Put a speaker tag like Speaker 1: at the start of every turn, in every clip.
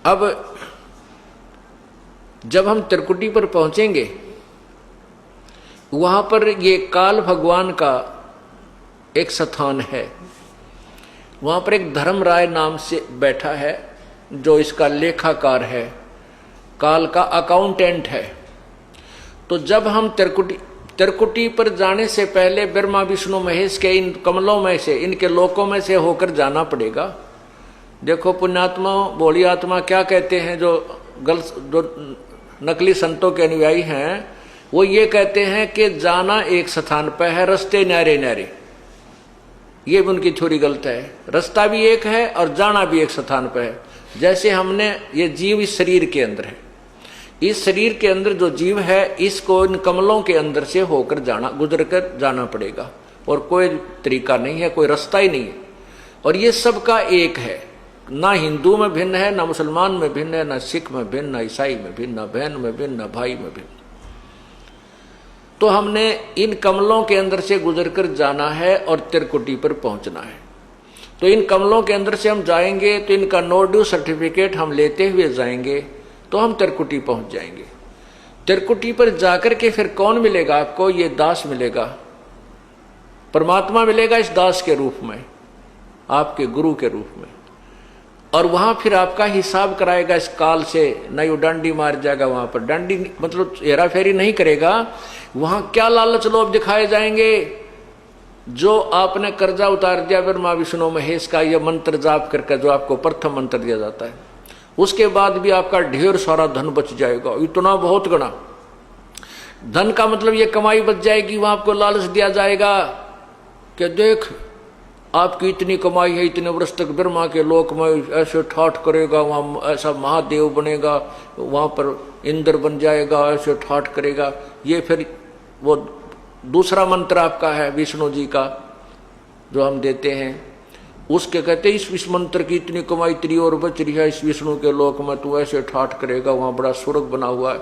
Speaker 1: अब जब हम त्रिकुटी पर पहुंचेंगे, वहां पर ये काल भगवान का एक स्थान है। वहां पर एक धर्मराय नाम से बैठा है, जो इसका लेखाकार है, काल का अकाउंटेंट है। तो जब हम त्रिकुटी पर जाने से पहले ब्रह्मा विष्णु महेश के इन कमलों में से, इनके लोकों में से होकर जाना पड़ेगा। देखो पुण्यात्मा भोली आत्मा क्या कहते हैं, जो नकली संतों के अनुयायी हैं, वो ये कहते हैं कि जाना एक स्थान पर है, रास्ते न्यारे न्यारे। ये भी उनकी थोड़ी गलत है। रास्ता भी एक है और जाना भी एक स्थान पर है। जैसे हमने ये जीव इस शरीर के अंदर है, इस शरीर के अंदर जो जीव है, इसको इन कमलों के अंदर से होकर जाना, गुजर कर जाना पड़ेगा, और कोई तरीका नहीं है, कोई रास्ता ही नहीं है। और ये सबका एक है, ना हिंदू में भिन्न है, ना मुसलमान में भिन्न है, ना सिख में भिन्न, ना ईसाई में भिन्न, ना बहन में भिन्न, ना भाई में भिन्न। तो हमने इन कमलों के अंदर से गुजरकर जाना है और त्रिकुटी पर पहुंचना है। तो इन कमलों के अंदर से हम जाएंगे तो इनका नो ड्यू सर्टिफिकेट हम लेते हुए जाएंगे, तो हम त्रिकुटी पहुंच जाएंगे। त्रिकुटी पर जाकर के फिर कौन मिलेगा आपको? ये दास मिलेगा, परमात्मा मिलेगा इस दास के रूप में, आपके गुरु के रूप में। और वहां फिर आपका हिसाब कराएगा इस काल से। नहीं वो डंडी मार जाएगा, वहां पर डंडी मतलब हेरा फेरी नहीं करेगा। वहां क्या लालच लोभ दिखाए जाएंगे? जो आपने कर्जा उतार दिया ब्रह्मा विष्णु महेश का, यह मंत्र जाप करके, जो आपको प्रथम मंत्र दिया जाता है, उसके बाद भी आपका ढेर सारा धन बच जाएगा, इतना बहुत गणा धन का मतलब ये कमाई बच जाएगी। वहां आपको लालच दिया जाएगा कि देख आपकी इतनी कमाई है, इतने वर्ष तक ब्रह्मा के लोक में ऐसे ठाठ करेगा, वहां ऐसा महादेव बनेगा, वहां पर इंद्र बन जाएगा, ऐसे ठाठ करेगा। ये फिर वो दूसरा मंत्र आपका है विष्णु जी का, जो हम देते हैं, उसके कहते इस मंत्र की इतनी कमाई तेरी और बच रही है, इस विष्णु के लोक में तू ऐसे ठाठ करेगा, वहां बड़ा स्वर्ग बना हुआ है।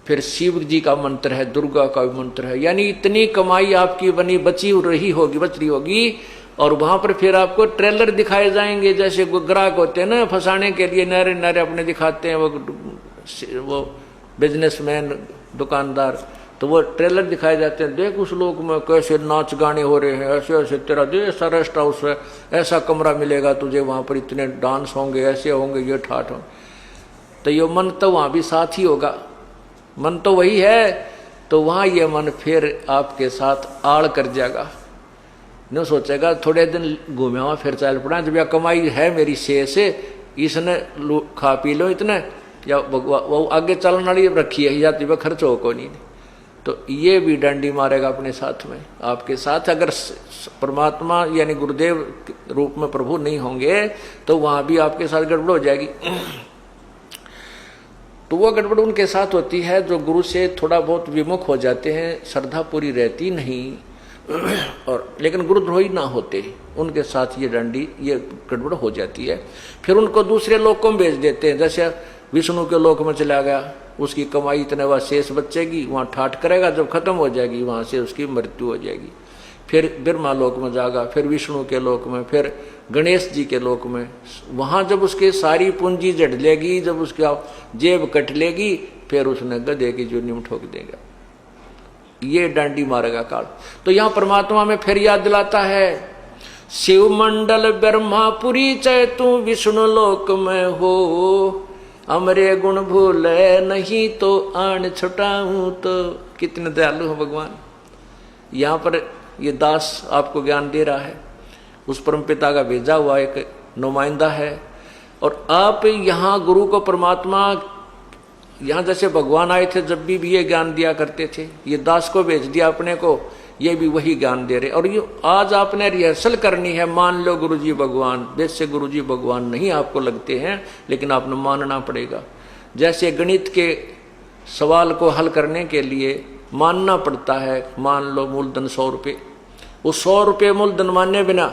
Speaker 1: फिर शिव जी का मंत्र है, दुर्गा का भी मंत्र है, यानी इतनी कमाई आपकी बनी बच रही होगी। और वहां पर फिर आपको ट्रेलर दिखाए जाएंगे, जैसे ग्राहक होते हैं ना फंसाने के लिए, नरे नरे अपने दिखाते हैं वो बिजनेसमैन दुकानदार, तो वो ट्रेलर दिखाए जाते हैं। देख उस लोक में कैसे नाच गाने हो रहे हैं, ऐसे ऐसे तेरा दे ऐसा रेस्ट हाउस है, ऐसा कमरा मिलेगा तुझे, वहां पर इतने डांस होंगे, ऐसे होंगे, ये ठाठ होंगे। तो ये मन तो वहां भी साथ ही होगा, मन तो वही है। तो वहां ये मन फिर आपके साथ आड़ कर जाएगा, न सोचेगा थोड़े दिन घूमे हुआ फिर चल पड़ा, जब यह कमाई है मेरी से इसने खा पी लो इतने, या वो आगे चलने वाली रखी है या तो खर्च हो को नहीं। तो ये भी डंडी मारेगा अपने साथ में, आपके साथ। अगर परमात्मा यानी गुरुदेव रूप में प्रभु नहीं होंगे तो वहां भी आपके साथ गड़बड़ हो जाएगी। तो वो गड़बड़ उनके साथ होती है जो गुरु से थोड़ा बहुत विमुख हो जाते हैं, श्रद्धा पूरी रहती नहीं, और लेकिन गुरुद्रोही ना होते, उनके साथ ये डंडी ये गड़बड़ हो जाती है। फिर उनको दूसरे लोकों में भेज देते हैं, जैसे विष्णु के लोक में चला गया, उसकी कमाई इतने वह शेष बचेगी, वहां ठाठ करेगा, जब खत्म हो जाएगी वहां से उसकी मृत्यु हो जाएगी। फिर ब्रह्मा लोक में जाएगा, फिर विष्णु के लोक में, फिर गणेश जी के लोक में। वहां जब उसकी सारी पूंजी जड़ लेगी, जब उसकी जेब कट लेगी, फिर उसने गधे की चूनी में ठोक देगा। ये डांडी मारेगा काल। तो यहां परमात्मा में फिर याद दिलाता है, शिव मंडल ब्रह्मापुरी चै तू विष्णु लोक में हो, अमरे गुण भूले नहीं तो आन छुटाऊं। तो कितने दयालु हो भगवान। यहां पर ये दास आपको ज्ञान दे रहा है, उस परम पिता का भेजा हुआ एक नुमाइंदा है। और आप यहाँ गुरु को परमात्मा, यहाँ जैसे भगवान आए थे जब भी ये ज्ञान दिया करते थे, ये दास को भेज दिया अपने को, ये भी वही ज्ञान दे रहे। और ये आज आपने रिहर्सल करनी है, मान लो गुरुजी भगवान, वैसे गुरुजी भगवान नहीं आपको लगते हैं, लेकिन आपने मानना पड़ेगा। जैसे गणित के सवाल को हल करने के लिए मानना पड़ता है, मान लो मूलधन 100 रुपये, वो 100 रुपये मूलधन माने बिना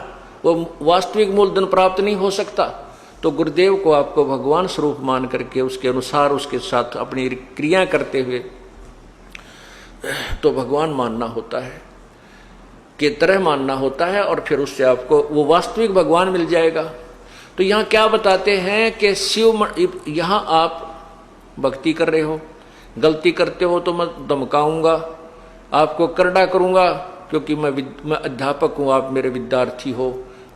Speaker 1: वो वास्तविक मूलधन प्राप्त नहीं हो सकता। तो गुरुदेव को आपको भगवान स्वरूप मान करके उसके अनुसार उसके साथ अपनी क्रिया करते हुए तो भगवान मानना होता है, के तरह मानना होता है, और फिर उससे आपको वो वास्तविक भगवान मिल जाएगा। तो यहाँ क्या बताते हैं कि यहाँ आप भक्ति कर रहे हो, गलती करते हो तो मैं धमकाऊंगा, आपको करड़ा करूंगा, क्योंकि मैं अध्यापक हूँ, आप मेरे विद्यार्थी हो।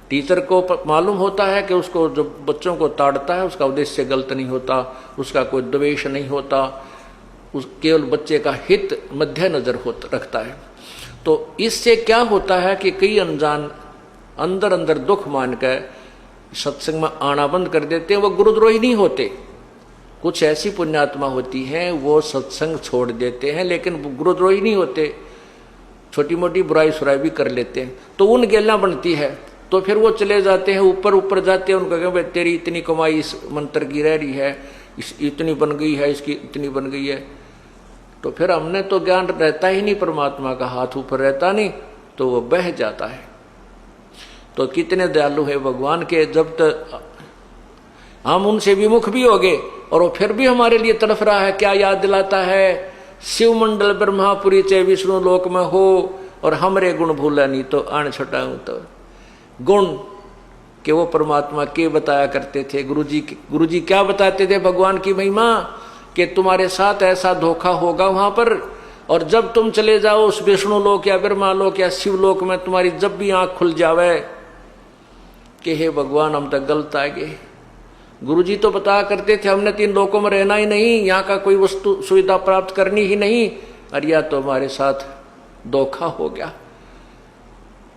Speaker 1: टीचर को मालूम होता है कि उसको जो बच्चों को ताड़ता है उसका उद्देश्य गलत नहीं होता, उसका कोई द्वेष नहीं होता, केवल बच्चे का हित मध्य नजर रखता है। तो इससे क्या होता है कि कई अनजान अंदर अंदर दुख मान कर सत्संग में आना बंद कर देते हैं। वो गुरुद्रोही नहीं होते, कुछ ऐसी पुण्यात्मा होती हैं वो सत्संग छोड़ देते हैं, लेकिन गुरुद्रोही नहीं होते, छोटी मोटी बुराई सुराई भी कर लेते हैं। तो उन गेला बनती है, तो फिर वो चले जाते हैं ऊपर ऊपर जाते हैं, उनको कहें भाई तेरी इतनी कमाई इस मंत्र की रह रही है, इतनी बन गई है, इसकी इतनी बन गई है। तो फिर हमने तो ज्ञान रहता ही नहीं, परमात्मा का हाथ ऊपर रहता नहीं, तो वो बह जाता है। तो कितने दयालु है भगवान के, जब तक हम उनसे विमुख भी हो गए और वो फिर भी हमारे लिए तड़फ रहा है। क्या याद दिलाता है, शिव मंडल ब्रह्मापुरी चे विष्णु लोक में हो और हमरे गुण भूला नहीं तो आन छटाऊं। तो गुण कि वो परमात्मा के बताया करते थे, गुरुजी क्या बताते थे भगवान की महिमा, कि तुम्हारे साथ ऐसा धोखा होगा वहां पर, और जब तुम चले जाओ उस विष्णु लोक या ब्रह्मा लोक या शिव लोक में, तुम्हारी जब भी आंख खुल जावे कि हे भगवान हम तक गलत आ गए। गुरुजी तो बताया करते थे हमने 3 लोकों में रहना ही नहीं, यहाँ का कोई वस्तु सुविधा प्राप्त करनी ही नहीं, अरे या तो हमारे साथ धोखा हो गया।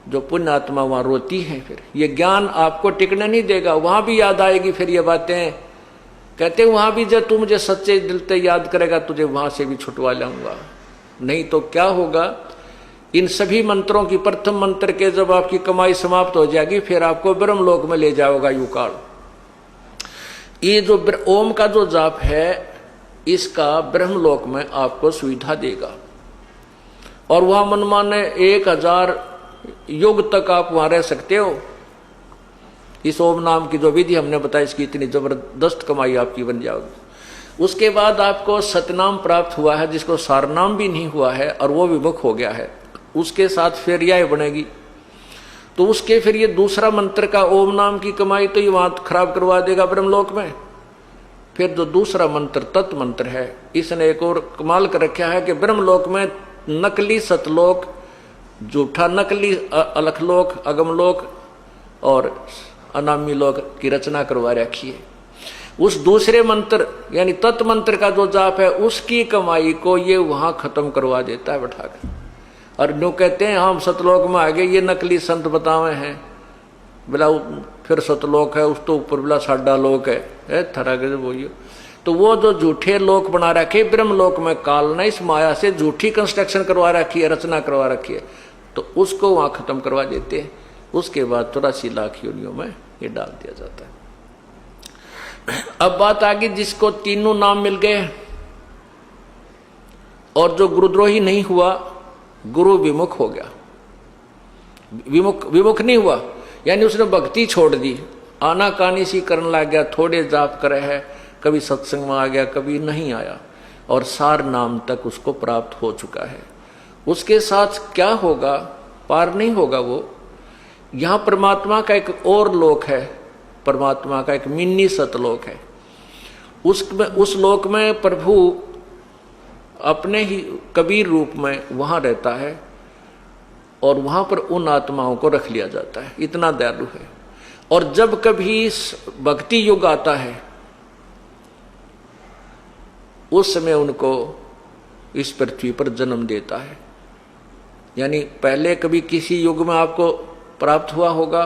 Speaker 1: जो पुण्य आत्मा वहां रोती है, फिर ये ज्ञान आपको टिकने नहीं देगा, वहां भी याद आएगी फिर ये बातें। कहते वहां भी जब तू मुझे सच्चे दिल से याद करेगा तुझे वहां से भी छुटवा लाऊंगा। नहीं तो क्या होगा, इन सभी मंत्रों की प्रथम मंत्र के जब आपकी कमाई समाप्त हो जाएगी फिर आपको ब्रह्मलोक में ले जाओगा युकाल। ये जो ओम का जो जाप है इसका ब्रह्मलोक में आपको सुविधा देगा, और वहां मनमाने 1000 युग तक आप वहां रह सकते हो। इस ओम नाम की जो विधि हमने बताई, इसकी इतनी जबरदस्त कमाई आपकी बन जाएगी। उसके बाद आपको सतनाम प्राप्त हुआ है, जिसको सारनाम भी नहीं हुआ है और वो विमुख हो गया है, उसके साथ फिर यह बनेगी। तो उसके फिर ये दूसरा मंत्र का ओम नाम की कमाई तो ये वहां खराब करवा देगा ब्रह्मलोक में। फिर जो दूसरा मंत्र तत् मंत्र है, इसने एक और कमाल कर रखा है कि ब्रह्मलोक में नकली सतलोक, झूठा नकली अलखलोक, अगमलोक और अनामी लोक की रचना करवा रखी है। उस दूसरे मंत्र यानी तत् मंत्र का जो जाप है उसकी कमाई को ये वहां खत्म करवा देता है बैठाकर। और जो कहते हैं हम सतलोक में आ गए, ये नकली संत बतावे हैं, बोला फिर सतलोक है, उस तो ऊपर बोला साडा लोक है थरा के वो। तो वो जो झूठे लोक बना रखे ब्रह्मलोक में, काल ने इस माया से झूठी कंस्ट्रक्शन करवा रखी है, रचना करवा रखी है, तो उसको वहां खत्म करवा देते हैं। उसके बाद 84 लाख योनियों में ये डाल दिया जाता है। अब बात आ गई जिसको तीनों नाम मिल गए और जो गुरुद्रोही नहीं हुआ, गुरु विमुख हो गया। विमुख नहीं हुआ यानी उसने भक्ति छोड़ दी, आनाकानी सी करने लग गया, थोड़े जाप करे है, कभी सत्संग में आ गया कभी नहीं आया, और सार नाम तक उसको प्राप्त हो चुका है। उसके साथ क्या होगा, पार नहीं होगा वो। यहां परमात्मा का एक और लोक है, परमात्मा का एक मिनी सतलोक है। उस लोक में प्रभु अपने ही कबीर रूप में वहां रहता है और वहां पर उन आत्माओं को रख लिया जाता है, इतना दयालु है। और जब कभी भक्ति युग आता है उस समय उनको इस पृथ्वी पर जन्म देता है। यानी पहले कभी किसी युग में आपको प्राप्त हुआ होगा,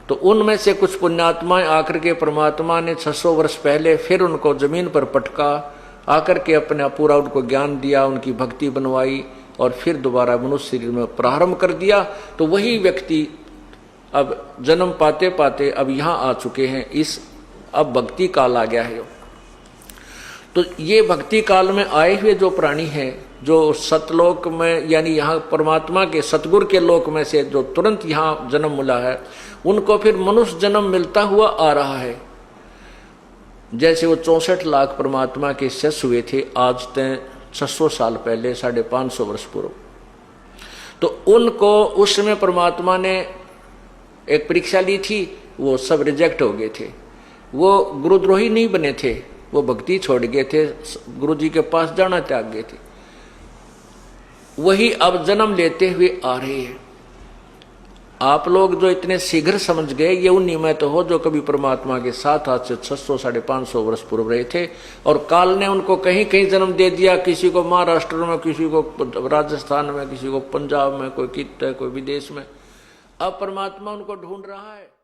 Speaker 1: तो उनमें से कुछ पुण्यात्माएं आकर के परमात्मा ने 600 वर्ष पहले फिर उनको जमीन पर पटका, आकर के अपना पूरा उनको ज्ञान दिया, उनकी भक्ति बनवाई और फिर दोबारा मनुष्य शरीर में प्रारंभ कर दिया। तो वही व्यक्ति अब जन्म पाते पाते अब यहाँ आ चुके हैं, इस अब भक्ति काल आ गया है। तो ये भक्ति काल में आए हुए जो प्राणी हैं, जो सतलोक में यानी यहाँ परमात्मा के सतगुरु के लोक में से जो तुरंत यहाँ जन्म मिला है, उनको फिर मनुष्य जन्म मिलता हुआ आ रहा है। जैसे वो 64 लाख परमात्मा के शिष्य हुए थे आज तक 600 साल पहले, 550 वर्ष पूर्व। तो उनको उस समय परमात्मा ने एक परीक्षा ली थी वो सब रिजेक्ट हो गए थे। वो गुरुद्रोही नहीं बने थे, वो भक्ति छोड़ गए थे, गुरु जी के पास जाना त्याग गए थे। वही अब जन्म लेते हुए आ रहे हैं। आप लोग जो इतने शीघ्र समझ गए, ये उन्हीं में तो हो जो कभी परमात्मा के साथ आज से 600 550 वर्ष पूर्व रहे थे, और काल ने उनको कहीं कहीं जन्म दे दिया, किसी को महाराष्ट्र में, किसी को राजस्थान में, किसी को पंजाब में, कोई कित है, कोई विदेश में। अब परमात्मा उनको ढूंढ रहा है।